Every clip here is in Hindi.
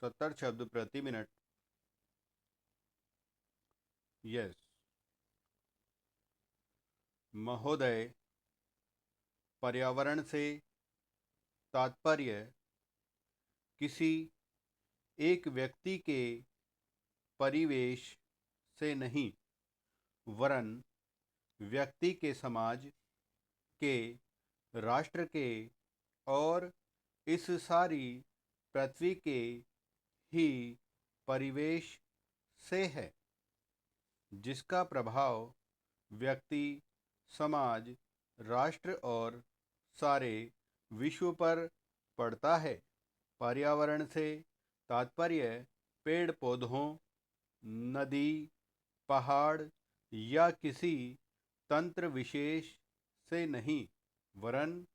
70 शब्द प्रति मिनट। यस। महोदय, पर्यावरण से तात्पर्य किसी एक व्यक्ति के परिवेश से नहीं, वरन व्यक्ति के, समाज के, राष्ट्र के और इस सारी पृथ्वी के ही परिवेश से है, जिसका प्रभाव व्यक्ति, समाज, राष्ट्र और सारे विश्व पर पड़ता है। पर्यावरण से तात्पर्य पेड़ पौधों, नदी, पहाड़ या किसी तंत्र विशेष से नहीं, वरन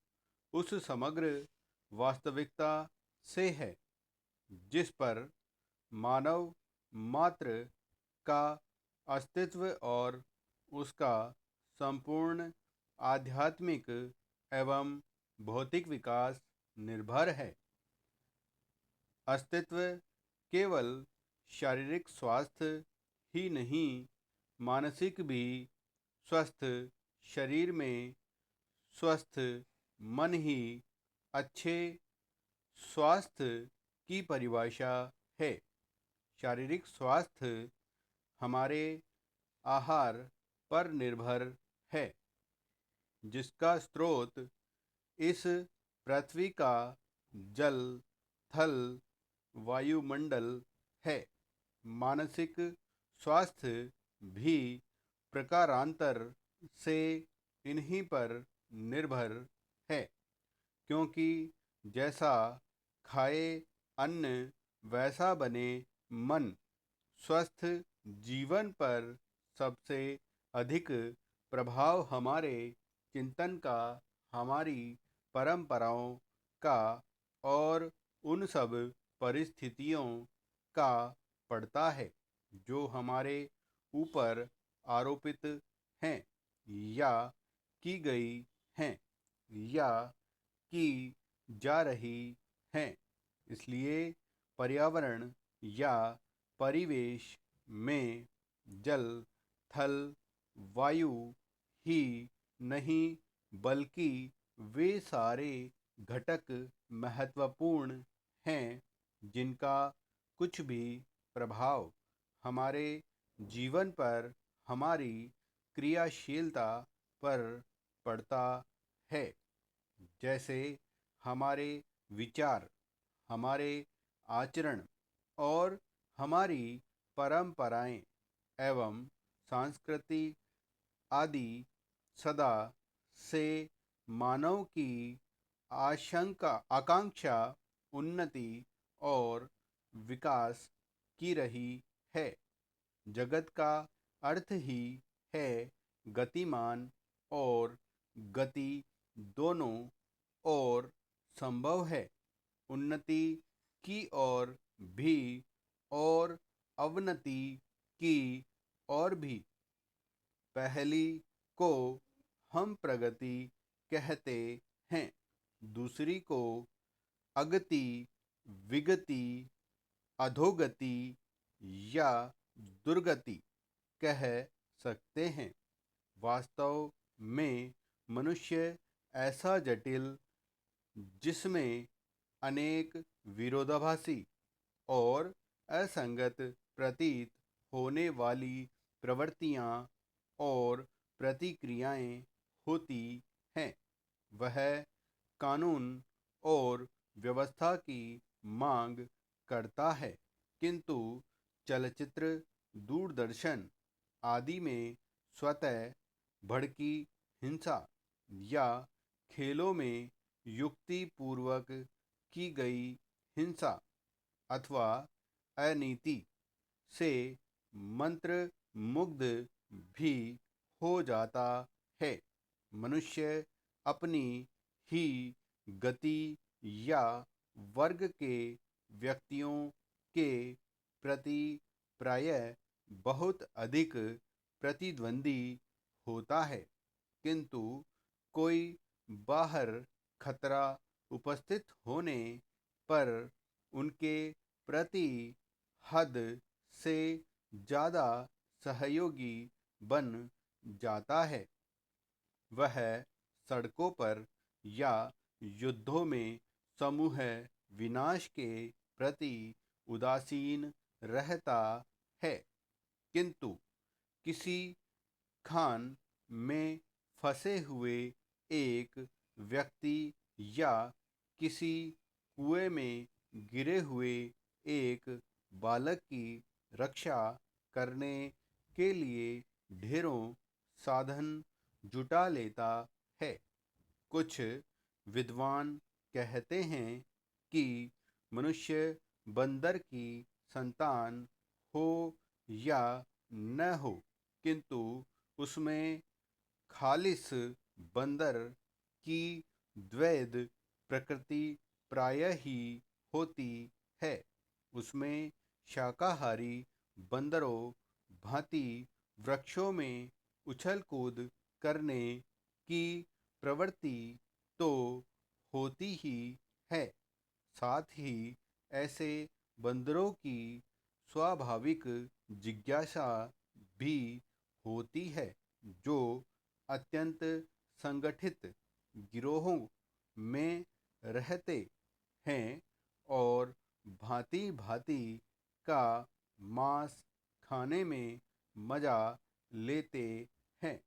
उस समग्र वास्तविकता से है जिस पर मानव मात्र का अस्तित्व और उसका संपूर्ण आध्यात्मिक एवं भौतिक विकास निर्भर है। अस्तित्व केवल शारीरिक स्वास्थ्य ही नहीं, मानसिक भी। स्वस्थ शरीर में स्वस्थ मन ही अच्छे स्वास्थ्य की परिभाषा है। शारीरिक स्वास्थ्य हमारे आहार पर निर्भर है, जिसका स्रोत इस पृथ्वी का जल, थल, वायुमंडल है। मानसिक स्वास्थ्य भी प्रकारांतर से इन्हीं पर निर्भर है, क्योंकि जैसा खाए अन्न वैसा बने मन। स्वस्थ जीवन पर सबसे अधिक प्रभाव हमारे चिंतन का, हमारी परंपराओं का और उन सब परिस्थितियों का पड़ता है जो हमारे ऊपर आरोपित हैं या की गई हैं या की जा रही हैं। इसलिए पर्यावरण या परिवेश में जल, थल, वायु ही नहीं, बल्कि वे सारे घटक महत्वपूर्ण हैं जिनका कुछ भी प्रभाव हमारे जीवन पर, हमारी क्रियाशीलता पर पड़ता है। जैसे हमारे विचार, हमारे आचरण और हमारी परंपराएं एवं संस्कृति आदि सदा से मानव की आकांक्षा, उन्नति और विकास की रही है। जगत का अर्थ ही है गतिमान, और गति दोनों ओर संभव है, उन्नति की ओर भी और अवनति की ओर भी। पहली को हम प्रगति कहते हैं, दूसरी को अगति, विगति, अधोगति या दुर्गति कह सकते हैं। वास्तव में मनुष्य ऐसा जटिल, जिसमें अनेक विरोधाभासी और असंगत प्रतीत होने वाली प्रवृत्तियां और प्रतिक्रियाएं होती हैं, वह कानून और व्यवस्था की मांग करता है। किंतु चलचित्र, दूरदर्शन आदि में स्वतः भड़की हिंसा या खेलों में युक्ति पूर्वक की गई हिंसा अथवा अनीति से मंत्र मुग्ध भी हो जाता है। मनुष्य अपनी ही गति या वर्ग के व्यक्तियों के प्रति प्रायः बहुत अधिक प्रतिद्वंदी होता है, किंतु कोई बाहर खतरा उपस्थित होने पर उनके प्रति हद से ज़्यादा सहयोगी बन जाता है। वह सड़कों पर या युद्धों में समूह विनाश के प्रति उदासीन रहता है, किंतु किसी खान में फंसे हुए एक व्यक्ति या किसी कुएं में गिरे हुए एक बालक की रक्षा करने के लिए ढेरों साधन जुटा लेता है। कुछ विद्वान कहते हैं कि मनुष्य बंदर की संतान हो या न हो, किंतु उसमें खालिस बंदर की द्वैध प्रकृति प्रायः ही होती है। उसमें शाकाहारी बंदरों भांति वृक्षों में उछल कूद करने की प्रवृत्ति तो होती ही है, साथ ही ऐसे बंदरों की स्वाभाविक जिज्ञासा भी होती है, जो अत्यंत संगठित गिरोहों में रहते हैं और भांति भांति का मांस खाने में मजा लेते हैं।